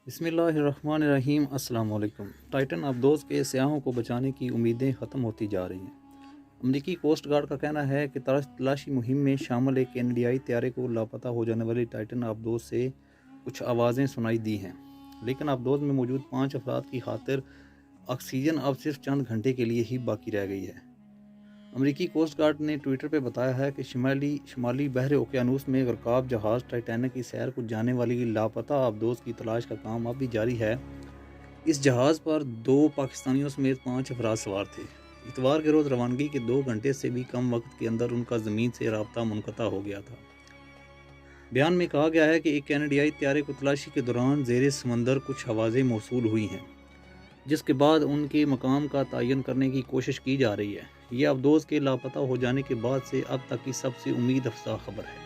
بسم اللہ الرحمن الرحیم۔ السلام علیکم۔ ٹائٹن ابدوز کے سیاحوں کو بچانے کی امیدیں ختم ہوتی جا رہی ہیں۔ امریکی کوسٹ گارڈ کا کہنا ہے کہ تلاشی مہم میں شامل ایک کینیڈیائی طیارے کو لاپتہ ہو جانے والی ٹائٹن ابدوز سے کچھ آوازیں سنائی دی ہیں، لیکن ابدوز میں موجود 5 افراد کی خاطر آکسیجن اب صرف چند گھنٹے کے لیے ہی باقی رہ گئی ہے۔ امریکی کوسٹ گارڈ نے ٹویٹر پہ بتایا ہے کہ شمالی بحر اوقیانوس میں غرقاب جہاز ٹائٹینک کی سیر کو جانے والی لاپتہ ابدوز کی تلاش کا کام اب بھی جاری ہے۔ اس جہاز پر 2 پاکستانیوں سمیت 5 افراد سوار تھے۔ اتوار کے روز روانگی کے 2 گھنٹے سے بھی کم وقت کے اندر ان کا زمین سے رابطہ منقطع ہو گیا تھا۔ بیان میں کہا گیا ہے کہ ایک کینیڈیائی طیارے کو تلاشی کے دوران زیر سمندر کچھ آوازیں موصول ہوئی ہیں، جس کے بعد ان کے مقام کا تعین کرنے کی کوشش کی جا رہی ہے۔ یہ ابدوز کے لاپتہ ہو جانے کے بعد سے اب تک کی سب سے امید افزا خبر ہے۔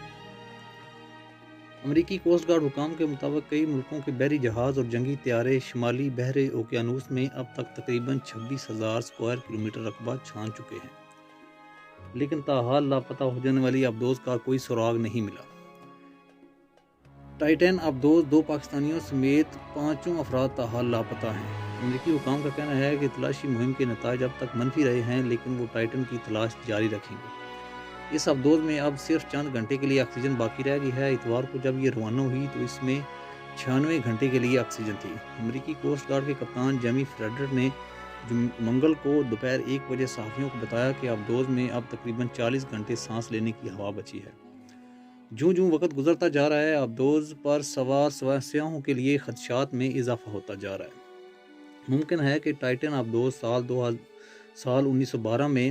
امریکی کوسٹ گارڈ حکام کے مطابق کئی ملکوں کے بحری جہاز اور جنگی طیارے شمالی بحر اوقیانوس میں اب تک تقریباً 26,000 اسکوائر کلومیٹر رقبہ چھان چکے ہیں، لیکن تاحال لاپتہ ہو جانے والی ابدوز کا کوئی سراغ نہیں ملا۔ ٹائٹن ابدوز 2 پاکستانیوں سمیت 5 افراد تاحال لاپتہ ہیں۔ امریکی حکام کا کہنا ہے کہ تلاشی مہم کے نتائج اب تک منفی رہے ہیں، لیکن وہ ٹائٹن کی تلاش جاری رکھیں گے۔ اس ابدوز میں اب صرف چند گھنٹے کے لیے آکسیجن باقی رہ گئی ہے۔ اتوار کو جب یہ روانہ ہوئی تو اس میں 96 گھنٹے کے لیے آکسیجن تھی۔ امریکی کوسٹ گارڈ کے کپتان جیمی فریڈر نے منگل کو دوپہر 1 بجے صحافیوں کو بتایا کہ ابدوز میں اب تقریباً 40 گھنٹے سانس لینے کی ہوا بچی ہے۔ جوں وقت گزرتا جا رہا ہے، ابدوز پر سوار سیاحوں کے لیے خدشات میں اضافہ ہوتا جا رہا ہے۔ ممکن ہے کہ ٹائٹن ابدوز سال 1912 میں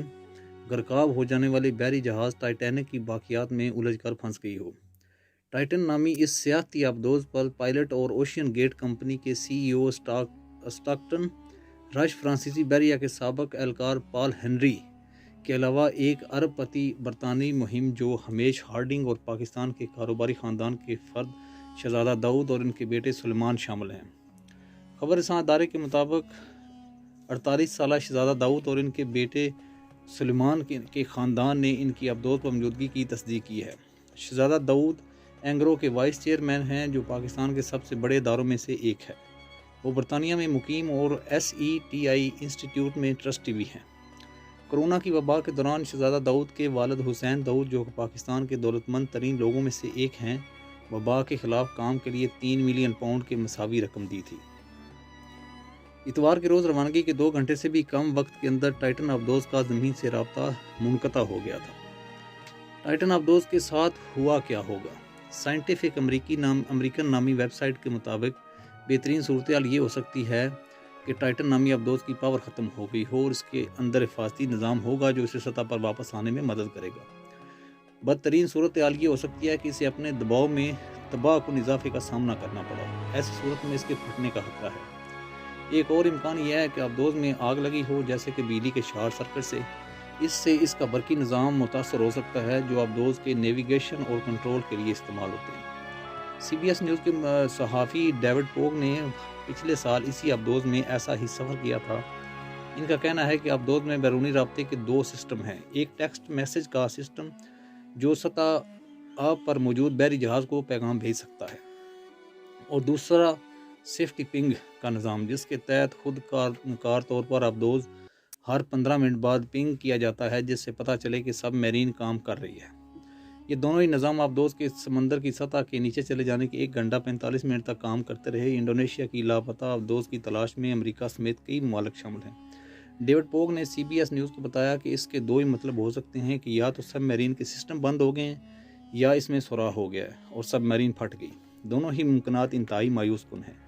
غرقاب ہو جانے والے بحری جہاز ٹائٹینک کی باقیات میں الجھ کر پھنس گئی ہو۔ ٹائٹن نامی اس سیاحتی ابدوز پر پائلٹ اور اوشین گیٹ کمپنی کے CEO اسٹاکٹن رش، فرانسیسی بحریہ کے سابق اہلکار پال ہنری کے علاوہ ایک ارب پتی برطانوی مہم جو ہمیش ہارڈنگ اور پاکستان کے کاروباری خاندان کے فرد شہزادہ داؤد اور ان کے بیٹے سلیمان شامل ہیں۔ خبر رساں ادارے کے مطابق 48 سالہ شہزادہ داؤد اور ان کے بیٹے سلیمان کے خاندان نے ان کی ابدوز پر موجودگی کی تصدیق کی ہے۔ شہزادہ داؤد اینگرو کے وائس چیئرمین ہیں، جو پاکستان کے سب سے بڑے اداروں میں سے ایک ہے۔ وہ برطانیہ میں مقیم اور SETI انسٹی ٹیوٹ میں ٹرسٹی بھی ہیں۔ کورونا کی وبا کے دوران شہزادہ داؤد کے والد حسین داؤد، جو پاکستان کے دولت مند ترین لوگوں میں سے ایک ہیں، وبا کے خلاف کام کے لیے 3 ملین پاؤنڈ کے مساوی رقم دی تھی۔ اتوار کے روز روانگی کے 2 گھنٹے سے بھی کم وقت کے اندر ٹائٹن ابدوز کا زمین سے رابطہ منقطع ہو گیا تھا۔ ٹائٹن ابدوز کے ساتھ ہوا کیا ہوگا؟ سائنٹیفک امریکن نامی ویب سائٹ کے مطابق بہترین صورتحال یہ ہو سکتی ہے کہ ٹائٹن نامی ابدوز کی پاور ختم ہو گئی ہو اور اس کے اندر حفاظتی نظام ہوگا جو اسے سطح پر واپس آنے میں مدد کرے گا۔ بدترین صورتحال یہ ہو سکتی ہے کہ اسے اپنے دباؤ میں تباہ کن اضافے کا سامنا کرنا پڑا۔ ایسی صورت میں اس کے پھٹنے کا خطرہ ہے۔ ایک اور امکان یہ ہے کہ ابدوز میں آگ لگی ہو، جیسے کہ بجلی کے شارٹ سرکٹ سے۔ اس سے اس کا برقی نظام متاثر ہو سکتا ہے، جو ابدوز کے نیویگیشن اور کنٹرول کے لیے استعمال ہوتے ہیں۔ CBS نیوز کے صحافی ڈیوڈ پوگ نے پچھلے سال اسی ابدوز میں ایسا ہی سفر کیا تھا۔ ان کا کہنا ہے کہ ابدوز میں بیرونی رابطے کے 2 سسٹم ہیں، ایک ٹیکسٹ میسج کا سسٹم جو سطح آب پر موجود بحری جہاز کو پیغام بھیج سکتا ہے، اور دوسرا سیفٹی پنگ کا نظام، جس کے تحت خود کار طور پر ابدوز ہر 15 منٹ بعد پنگ کیا جاتا ہے، جس سے پتہ چلے کہ سب میرین کام کر رہی ہے۔ یہ دونوں ہی نظام ابدوز کے سمندر کی سطح کے نیچے چلے جانے کے 1 گھنٹہ 45 منٹ تک کام کرتے رہے۔ انڈونیشیا کی لاپتہ ابدوز کی تلاش میں امریکہ سمیت کئی ممالک شامل ہیں۔ ڈیوڈ پوگ نے CBS نیوز کو بتایا کہ اس کے 2 ہی مطلب ہو سکتے ہیں کہ یا تو سب میرین کے سسٹم بند ہو گئے ہیں یا اس میں سوراخ ہو گیا ہے اور سب میرین پھٹ گئی۔ دونوں ہی ممکنات انتہائی مایوس کن ہیں۔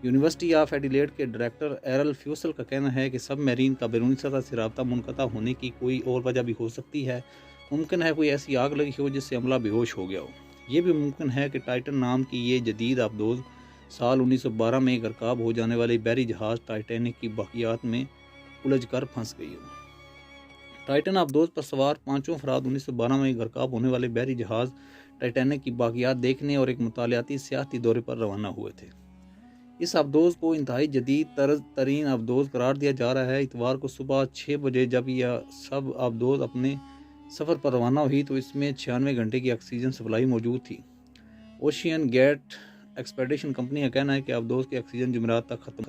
یونیورسٹی آف ایڈیلیڈ کے ڈائریکٹر ایرل فیوسل کا کہنا ہے کہ سب میرین کا بیرونی سطح سے رابطہ منقطع ہونے کی کوئی اور وجہ بھی ہو سکتی ہے۔ ممکن ہے کوئی ایسی آگ لگی ہو جس سے عملہ بے ہوش ہو گیا ہو۔ یہ بھی ممکن ہے کہ ٹائٹن نام کی یہ جدید ابدوز سال 1912 میں غرقاب ہو جانے والے بحری جہاز ٹائٹینک کی باقیات میں الجھ کر پھنس گئی ہو۔ ٹائٹن ابدوز پر سوار 5 افراد 1912 میں غرقاب ہونے والے بحری جہاز ٹائٹینک کی باقیات دیکھنے اور ایک مطالعاتی سیاحتی دورے پر روانہ ہوئے تھے۔ اس ابدوز کو انتہائی جدید ترین ابدوز قرار دیا جا رہا ہے۔ اتوار کو صبح 6 بجے جب یہ سب ابدوز اپنے سفر پر روانہ ہوئی تو اس میں 96 گھنٹے کی آکسیجن سپلائی موجود تھی۔ اوشین گیٹ ایکسپیڈیشن کمپنی کا کہنا ہے کہ ابدوز کے آکسیجن جمعرات تک ختم